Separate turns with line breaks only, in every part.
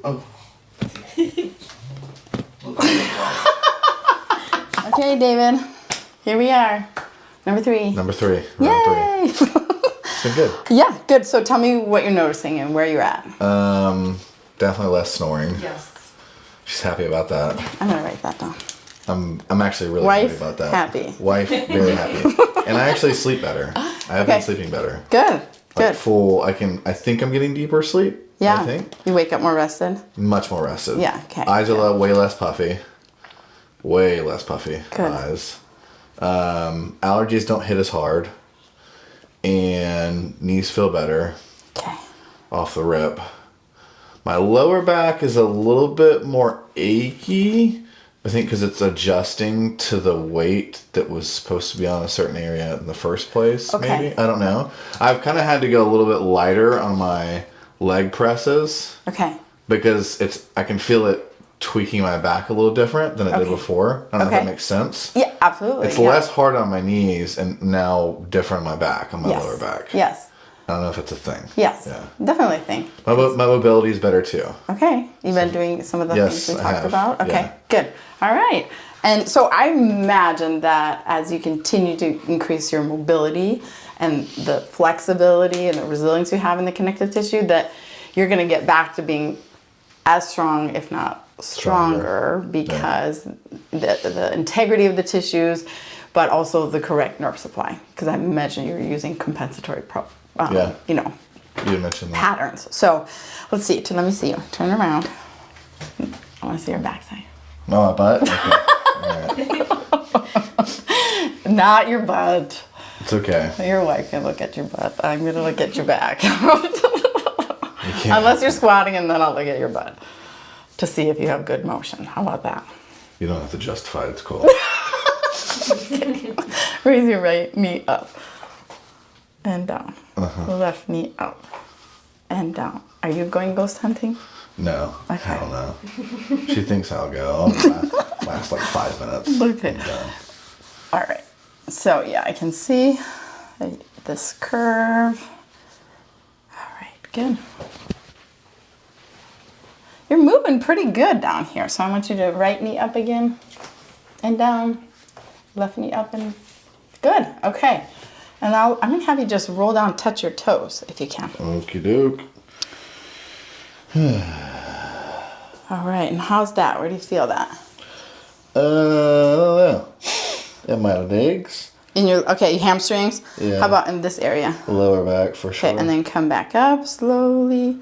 Oh.
Okay, David. Here we are. Number 3.
Number 3.
Yay!
Round 3. It's been good.
Yeah, good. So tell me what you're noticing and where you're at.
Definitely less snoring.
Yes.
She's happy about that.
I'm gonna write that down.
I'm actually really
Wife
happy about that.
happy.
Wife very happy. And I actually sleep better. I have been sleeping better.
Good.
Like
Good.
full. I think I'm getting deeper sleep.
Yeah.
I think.
You wake up more rested.
Much more rested.
Yeah. Okay.
Eyes are way less puffy. Way less puffy.
Good.
Eyes. Allergies don't hit as hard. And knees feel better.
Okay.
Off the rip. My lower back is a little bit more achy. I think because it's adjusting to the weight that was supposed to be on a certain area in the first place.
Okay.
Maybe. I don't know. I've kind of had to go a little bit lighter on my leg presses.
Okay.
Because I can feel it tweaking my back a little different than it did before. I don't know if that makes sense.
Yeah, absolutely.
It's less hard on my knees and now different on my back, on my lower back.
Yes.
I don't know if it's a thing.
Yes.
Yeah.
Definitely a thing.
My mobility is better too.
Okay. You've been doing some of the things we
I
talked
have.
about? Okay.
Yeah.
Good. All right. And so I imagine that as you continue to increase your mobility and the flexibility and the resilience you have in the connective tissue, that you're going to get back to being as strong, if not stronger, because the integrity of the tissues, but also the correct nerve supply. Because I imagine you're using compensatory you know,
You mentioned that.
patterns. So let's see. Let me see you. Turn around. I want to see your backside.
Oh, my butt? Okay. All right.
Not your butt.
It's okay.
Your wife can look at your butt. I'm going to look at your back.
You can't.
Unless you're squatting, and then I'll look at your butt to see if you have good motion. How about that?
You don't have to justify it. It's cool.
Raise your right knee up and down. Left knee up and down. Are you going ghost hunting?
No.
Okay.
Hell no. She thinks I'll go. I'll last like 5 minutes.
Okay.
I'm done.
All right. So yeah, I can see this curve. All right, good. You're moving pretty good down here. So I want you to right knee up again and down, left knee up and good. Okay. And I'm gonna have you just roll down, touch your toes if you can.
Okie doke.
All right. And how's that? Where do you feel that?
I don't know. In my legs.
In your hamstrings.
Yeah.
How about in this area?
Lower back for sure.
Okay, and then come back up slowly.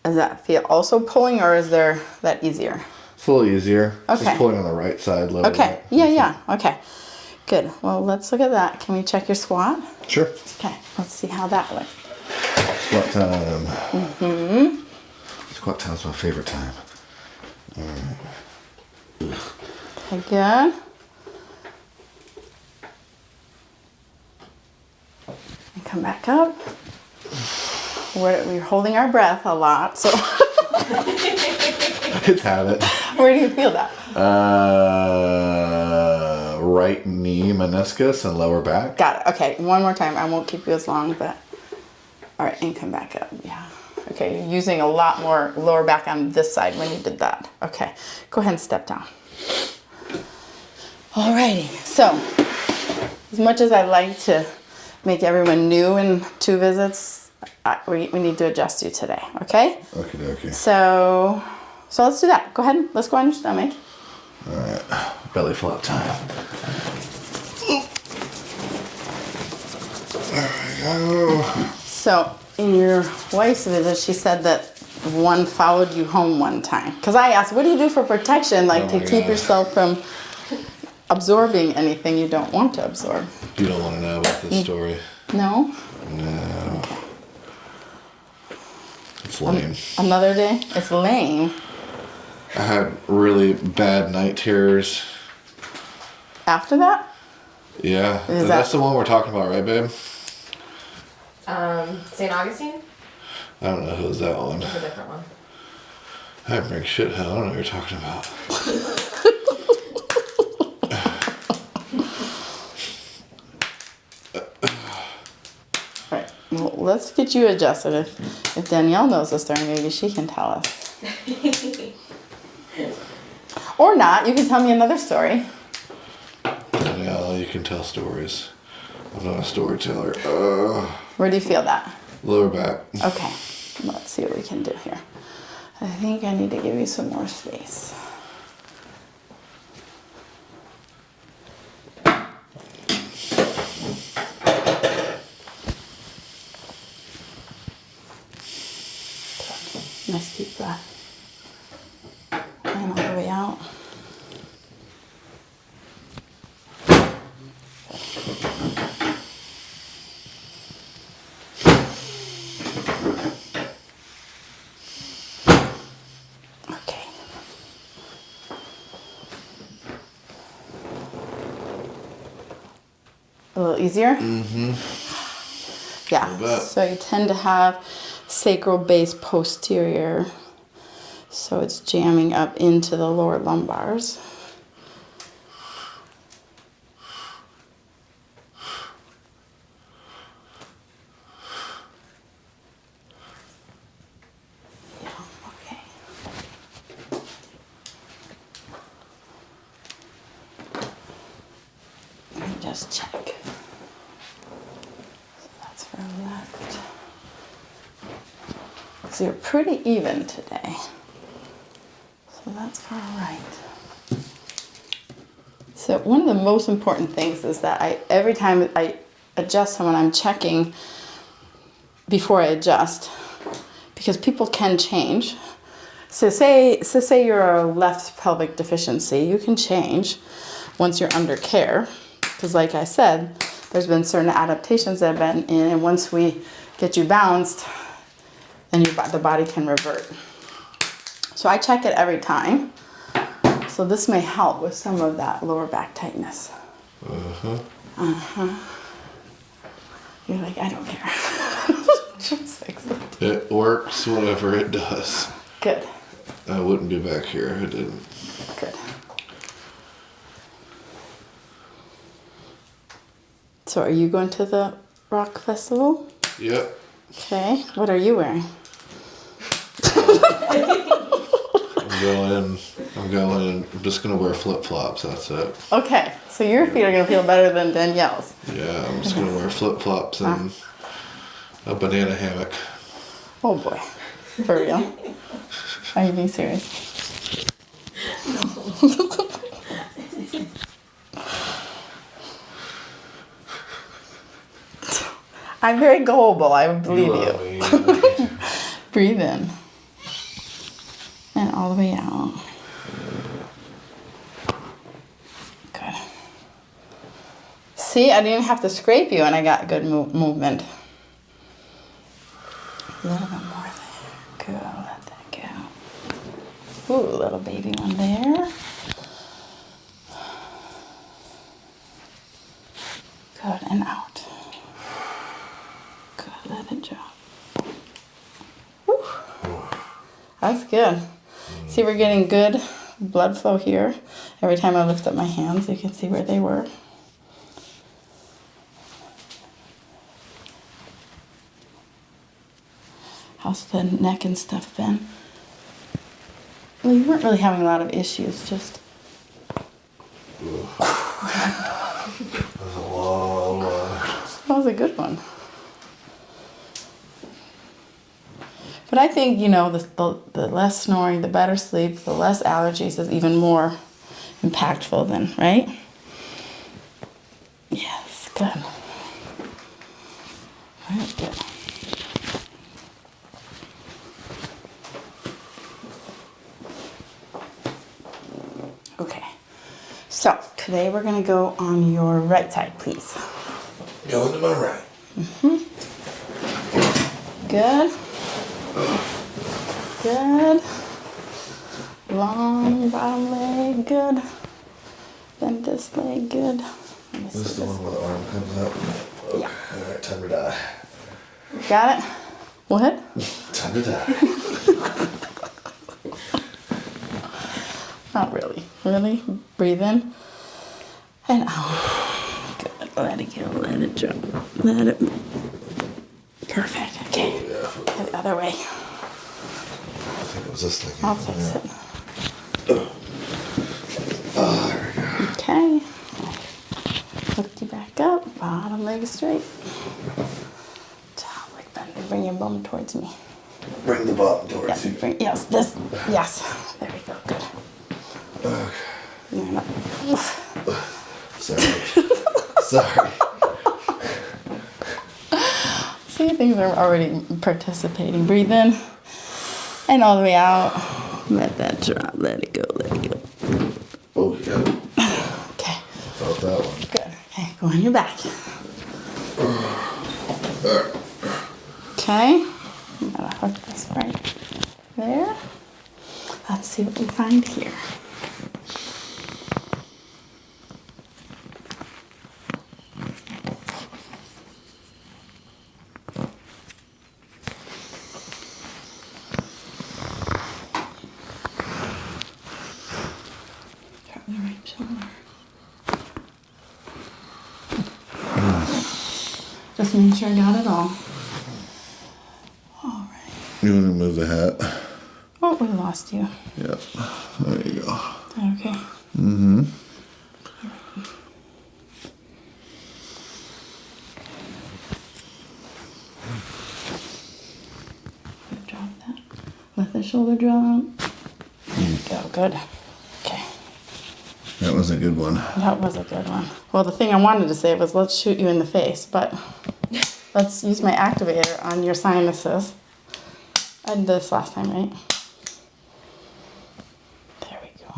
Does that feel also pulling, or is that easier?
It's a little easier.
Okay.
Just pulling on the right side. Lower
Okay.
back.
Yeah. Okay. Good. Well, let's look at that. Can we check your squat?
Sure.
Okay. Let's see how that looks.
Squat time. Mm-hmm. Squat time's my favorite time.
Okay. Good. And come back up. We're holding our breath a lot, so
It's habit.
where do you feel that?
Right knee meniscus and lower back.
Got it. Okay, one more time. I won't keep you as long, but all right, and come back up. Yeah. Okay, you're using a lot more lower back on this side when you did that. Okay, go ahead and step down. Alrighty. So, as much as I like to make everyone new in 2 visits, we need to adjust you today. Okay.
Okay.
So let's do that. Go ahead. Let's go on your stomach.
All right. Belly flop time. There we go.
So in your wife's visit, she said that one followed you home one time. Because I asked, what do you do for protection, like to keep yourself from absorbing anything you don't want to absorb?
You don't want to know about this story.
No?
No. Okay. It's lame.
Another day? It's lame.
I had really bad night terrors.
After that?
Yeah.
Is
That's
that-
the one we're talking about, right, babe?
St. Augustine?
I don't know who's that one.
It's a different one.
I didn't bring shit hell. I don't know what you're talking about.
Right. Well, let's get you adjusted. If Danielle knows the story, maybe she can tell us. Or not. You can tell me another story.
Yeah, you can tell stories. I'm not a storyteller.
Where do you feel that?
Lower back.
Okay. Let's see what we can do here. I think I need to give you some more space. Nice deep breath. And all the way out. Okay. A little easier? Mm-hmm. Yeah. So you tend to have sacral base posterior. So it's jamming up into the lower lumbars. Yeah, okay. Let me just check. So that's for left. So you're pretty even today. So that's for right. So one of the most important things is that every time I adjust someone, I'm checking before I adjust, because people can change. So say you're a left pelvic deficiency, you can change once you're under care, because like I said, there's been certain adaptations that have been in, and once we get you balanced, then the body can revert. So I check it every time. So this may help with some of that lower back tightness. You're like, I don't care. Just fix it.
It works, whatever it does.
Good.
I wouldn't be back here if it didn't.
Good. So are you going to the rock festival?
Yep.
Okay. What are you wearing?
I'm going. I'm just gonna wear flip-flops. That's it.
Okay. So your feet are gonna feel better than Danielle's.
Yeah, I'm just gonna wear flip-flops and a banana hammock.
Oh boy. For real? Are you being serious? I'm very gullible. I believe you. Breathe in. And all the way out. Good. See, I didn't have to scrape you and I got good movement. A little bit more there. Good, let that go. Ooh, little baby one there. Good, and out. Good, let it drop. Whew. That's good. See, we're getting good blood flow here. Every time I lift up my hands, you can see where they were. How's the neck and stuff been? Well, you weren't really having a lot of issues, just...
That was a long one.
That was a good one. But I think, you know, the less snoring, the better sleep, the less allergies is even more impactful than, right? Yes, good. Very good. Okay, so today we're gonna go on your right side, please.
Going to my right.
Good. Good. Long bottom leg, good. Bend this leg, good.
This is the one where the arm comes up. Okay.
Yeah.
Alright, time to die.
Got it? What?
Time to die.
Not really. Really? Breathe in and out. Good. Let it go. Let it drop. Let it. Perfect. Okay.
Oh, yeah.
Go the other way.
I think it was this thing.
I'll fix it.
Oh, there we go.
Okay. Lift you back up. Bottom leg straight. Top leg bend. Bring your bum towards me.
Bring the bottom towards you.
Yes, this. Yes. There we go. Good.
Okay.
You're not.
Sorry. Sorry.
See, things are already participating. Breathe in and all the way out. Let that drop. Let it go. Let it go.
Oh, yeah.
Okay.
Felt that one.
Good. Okay, go on your back. Okay. I'm gonna hook this right there. Let's see what we find here. Drop the right shoulder. Just make sure I got it all. All right.
You want to move the hat?
Oh, we lost you.
Yep. There you go.
Okay.
Mm-hmm.
Good, drop that. Let the shoulder drop. There you go. Good. Okay.
That was a good one.
That was a good one. Well, the thing I wanted to say was let's shoot you in the face, but let's use my activator on your sinuses. I did this last time, right? There we go.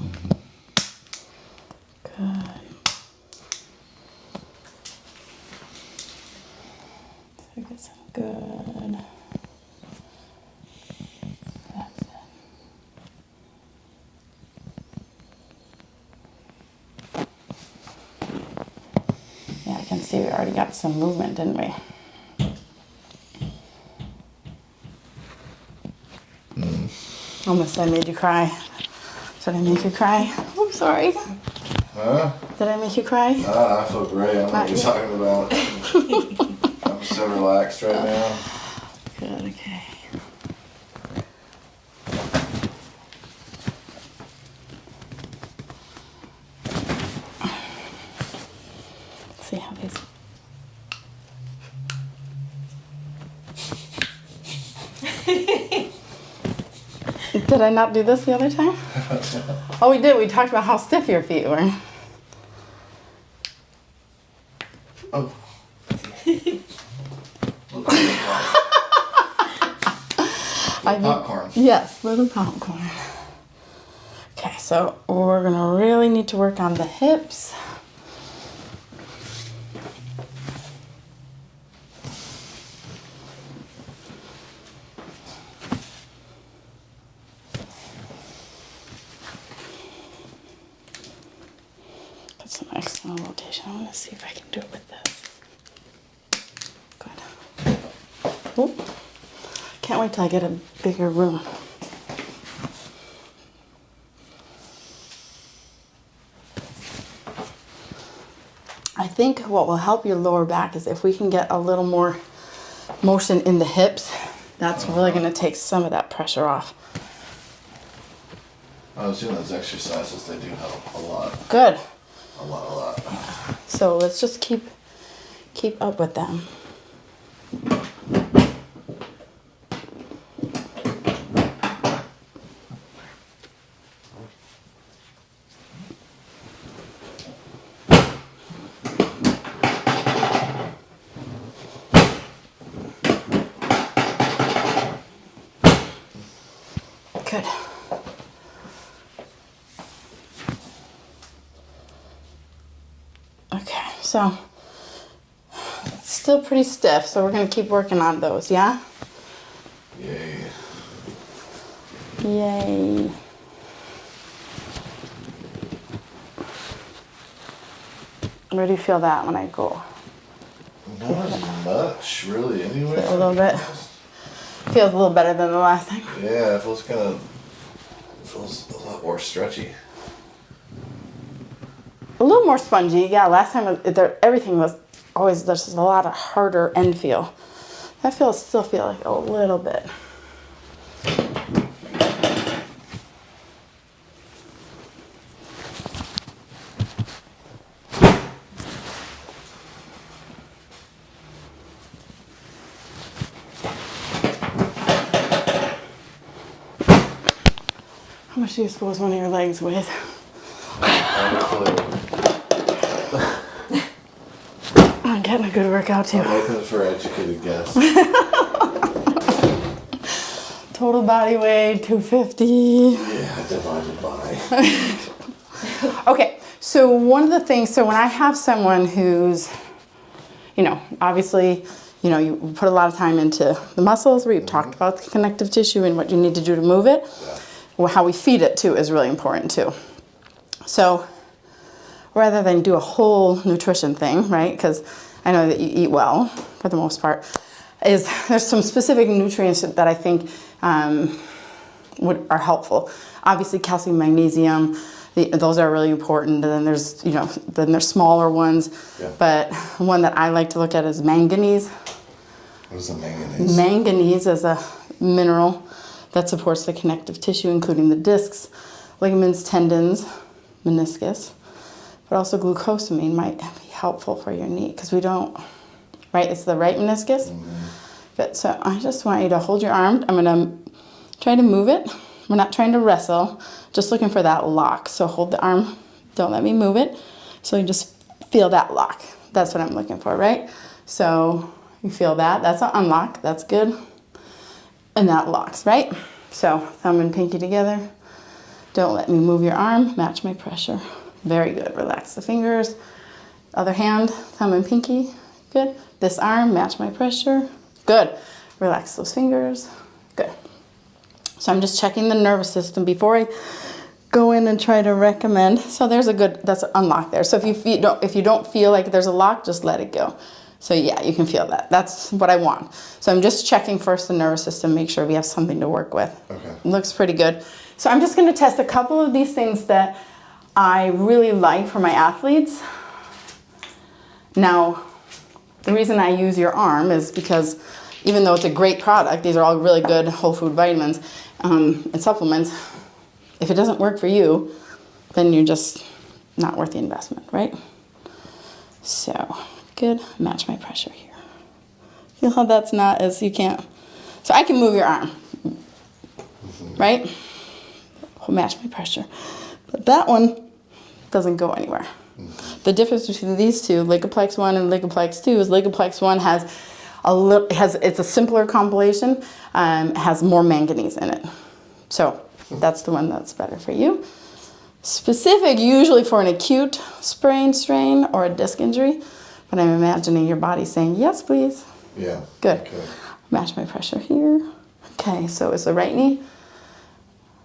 Good. So get some good. That's it. Yeah, I can see we already got some movement, didn't we? Almost I made you cry. Did I make you cry? I'm sorry.
Huh?
Did I make you cry?
Ah, I feel great. I don't know what you're talking about. I'm so relaxed right now.
Good, okay. Let's see how these. Did I not do this the other time? Oh, we did. We talked about how stiff your feet were.
Oh. Popcorn.
Yes, little popcorn. Okay, so we're gonna really need to work on the hips. Put some external rotation. I want to see if I can do it with this. Good. Oop. Can't wait till I get a bigger room. I think what will help your lower back is if we can get a little more motion in the hips. That's really going to take some of that pressure off.
I was doing those exercises. They do help a lot.
Good.
A lot.
So let's just keep up with them. Good. Okay, so it's still pretty stiff, so we're gonna keep working on those, yeah?
Yay.
Yay. Where do you feel that when I go?
Not as much, really, anyway.
A little bit. Feels a little better than the last time.
Yeah, it feels a lot more stretchy.
A little more spongy, yeah. Last time everything was always just a lot of harder end feel. still feel like a little bit. How much do you suppose one of your legs weighs? I'm getting a good workout too.
I'm open for educated guess.
Total body weight, 250.
Yeah, divided by.
Okay, so one of the things, so when I have someone who's, obviously, you put a lot of time into the muscles, we've talked about the connective tissue and what you need to do to move it.
Yeah.
Well, how we feed it too is really important too. So rather than do a whole nutrition thing, right, because I know that you eat well for the most part, there's some specific nutrients that I think are helpful. Obviously calcium, magnesium, those are really important. And then there's smaller ones.
Yeah. But
one that I like to look at is manganese.
What is a manganese?
Manganese is a mineral that supports the connective tissue, including the discs, ligaments, tendons, meniscus. But also glucosamine might be helpful for your knee because we don't, right? It's the right meniscus.
Mm-hmm.
But so I just want you to hold your arm. I'm gonna try to move it. We're not trying to wrestle, just looking for that lock. So hold the arm, don't let me move it. So you just feel that lock. That's what I'm looking for, right? So you feel that, that's an unlock, that's good. And that locks, right? So thumb and pinky together. Don't let me move your arm, match my pressure. Very good, relax the fingers. Other hand, thumb and pinky, good. This arm, match my pressure, good. Relax those fingers, good. So I'm just checking the nervous system before I go in and try to recommend. So that's an unlock there. So if you don't feel like there's a lock, just let it go. So yeah, you can feel that. That's what I want. So I'm just checking first the nervous system, make sure we have something to work with.
Okay.
Looks pretty good. So I'm just gonna test a couple of these things that I really like for my athletes. Now, the reason I use your arm is because even though it's a great product, these are all really good whole food vitamins and supplements. If it doesn't work for you, then you're just not worth the investment, right? So, good. Match my pressure here. Feel how that's not as you can't. So I can move your arm, right? Match my pressure. But that one doesn't go anywhere. The difference between these two, Ligaplex 1 and Ligaplex 2, is Ligaplex 1 it's a simpler compilation, has more manganese in it. So that's the one that's better for you. Specific usually for an acute sprain, strain, or a disc injury, but I'm imagining your body saying, yes, please.
Yeah.
Good.
Okay.
Match my pressure here. Okay, so is the right knee?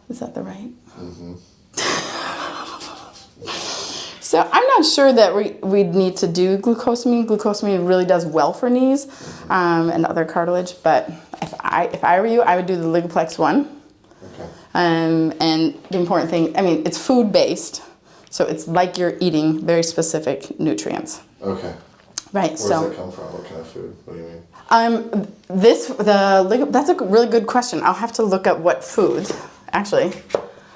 Is that the right?
Mm-hmm.
So I'm not sure that we'd need to do glucosamine. Glucosamine really does well for knees and other cartilage, but if I were you, I would do the Ligaplex 1.
Okay.
And the important thing, it's food-based, so it's like you're eating very specific nutrients.
Okay.
Right.
Where does it come from? What kind of food? What do you mean?
That's a really good question. I'll have to look up what foods. Actually,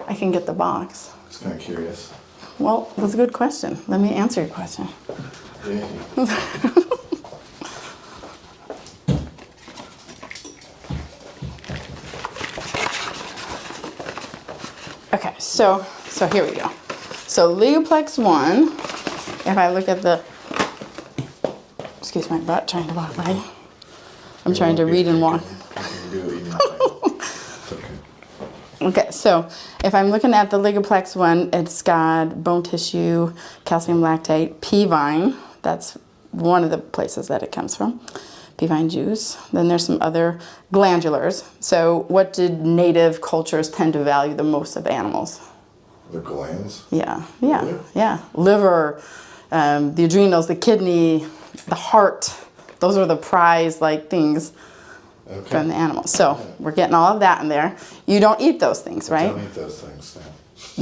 I can get the box.
Just kind of curious.
Well, that's a good question. Let me answer your question.
Yeah.
Okay, so here we go. So Ligaplex 1, if I look at the, excuse my butt, trying to walk by. I'm trying to read and walk. Okay, so if I'm looking at the Ligaplex 1, it's got bone tissue, calcium lactate, pea vine. That's one of the places that it comes from. Pea vine juice. Then there's some other glandulars. So what did native cultures tend to value the most of animals?
The glands?
Yeah.
Really?
Yeah. Liver, the adrenals, the kidney, the heart. Those are the prize-like things. Okay. From the animals. So we're getting all of that in there. You don't eat those things, right?
I don't eat those things, no.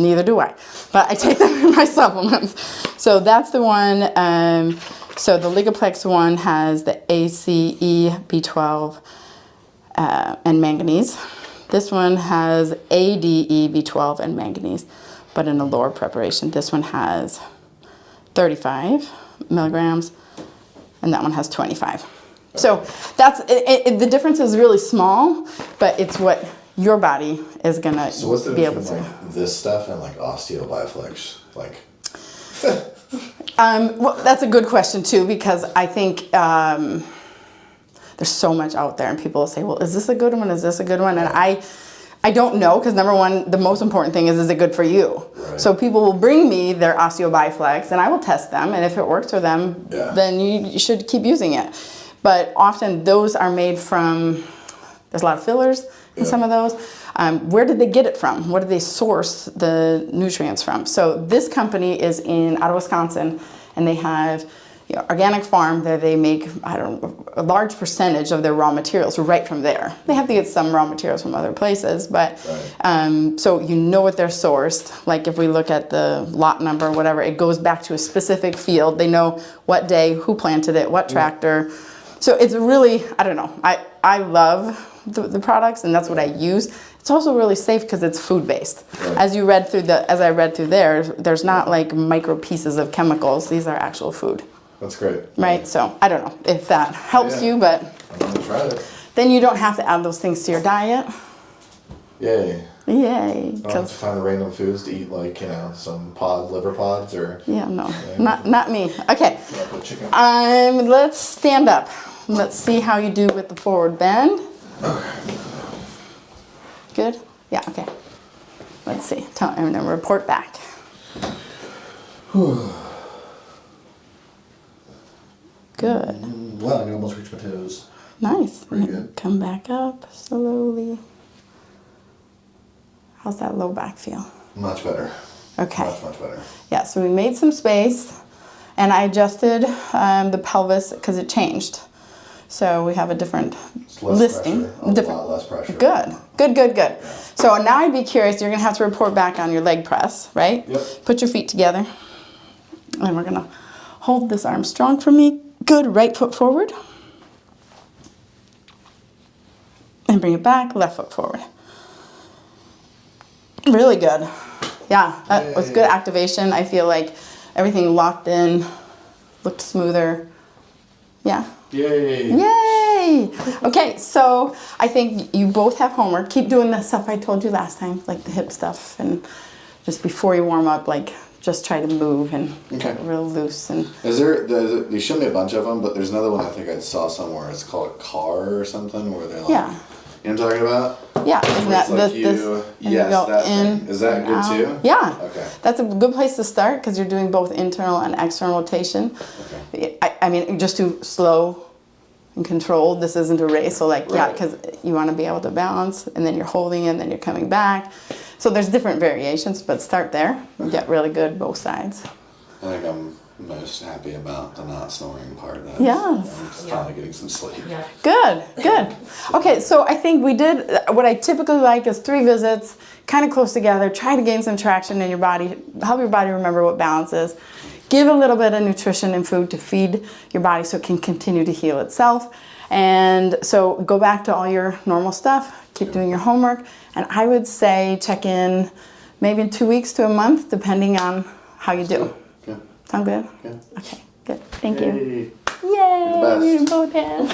Neither do I. But I take them in my supplements. So that's the one. So the Ligaplex one has the ACE, B12, and manganese. This one has ADE, B12, and manganese, but in a lower preparation. This one has 35 milligrams, and that one has 25. So that's the difference is really small, but it's what your body is gonna
So what's the
be able
difference
to.
like this stuff and like osteobiflex? Like,
Well, that's a good question too, because I think there's so much out there, and people will say, "Well, is this a good one? Is this a good one?" And I don't know, because number one, the most important thing is it good for you?
Right.
So people will bring me their osteobiflex, and I will test them, and if it works for them,
Yeah.
then you should keep using it. But often those are made from, there's a lot of fillers in some of those. Where did they get it from? What did they source the nutrients from? So this company is out of Wisconsin, and they have organic farm that they make, a large percentage of their raw materials right from there. They have to get some raw materials from other places, but so you know what they're sourced. Like if we look at the lot number, whatever, it goes back to a specific field. They know what day, who planted it, what tractor. So it's really, I don't know. I love the products, and that's what I use. It's also really safe because it's food based.
Right.
As I read through there's not like micro pieces of chemicals. These are actual food.
that's great.
Right, so I don't know if that helps you, but
I'm gonna try it.
then you don't have to add those things to your diet.
Yay.
Yay,
I don't have to
because
find the random foods to eat, like, some liver pods or
not me. Okay,
the chicken.
let's stand up. Let's see how you do with the forward bend. Good? Yeah, okay. Let's see. And then report back. Good.
Wow, I can almost reach my toes.
Nice.
Pretty good.
Come back up slowly. How's that low back feel?
Much better.
Okay.
Much better.
Yeah, so we made some space, and I adjusted the pelvis because it changed. So we have a different
It's less
listing.
pressure. A lot less pressure.
Good. So now I'd be curious, you're gonna have to report back on your leg press, right?
Yep.
Put your feet together. And we're gonna hold this arm strong for me. Good, right foot forward. And bring it back, left foot forward. Really good. Yeah, that was good activation. I feel like everything locked in, looked smoother. Yeah.
Yay.
Yay! Okay, so I think you both have homework. Keep doing the stuff I told you last time, like the hip stuff, and just before you warm up, like just try to move and get real loose. And
They showed me a bunch of them, but there's another one I think I saw somewhere. It's called Car or something, where they're like, you know what I'm talking about?
Yeah, isn't that
It's like
this?
yes,
go
that
in,
thing. Is that good
out.
too?
Yeah.
Okay.
That's a good place to start because you're doing both internal and external rotation.
Okay.
I mean, just too slow and controlled. This isn't a race, so like, yeah,
Right.
because you want to be able to balance, and then you're holding it, and then you're coming back. So there's different variations, but start there. Get really good both sides.
I think I'm most happy about the not snoring part.
Yes.
I'm finally getting some sleep.
Yeah.
Good. Okay, so I think we did what I typically like is 3 visits, kind of close together. Try to gain some traction in your body, help your body remember what balance is. Give a little bit of nutrition and food to feed your body so it can continue to heal itself. And so go back to all your normal stuff, keep doing your homework, and I would say check in maybe in 2 weeks to a month, depending on how you do.
Okay.
Sound good?
Yeah.
Okay, good. Thank you.
Yay.
Yay!
You're the best.
We both have.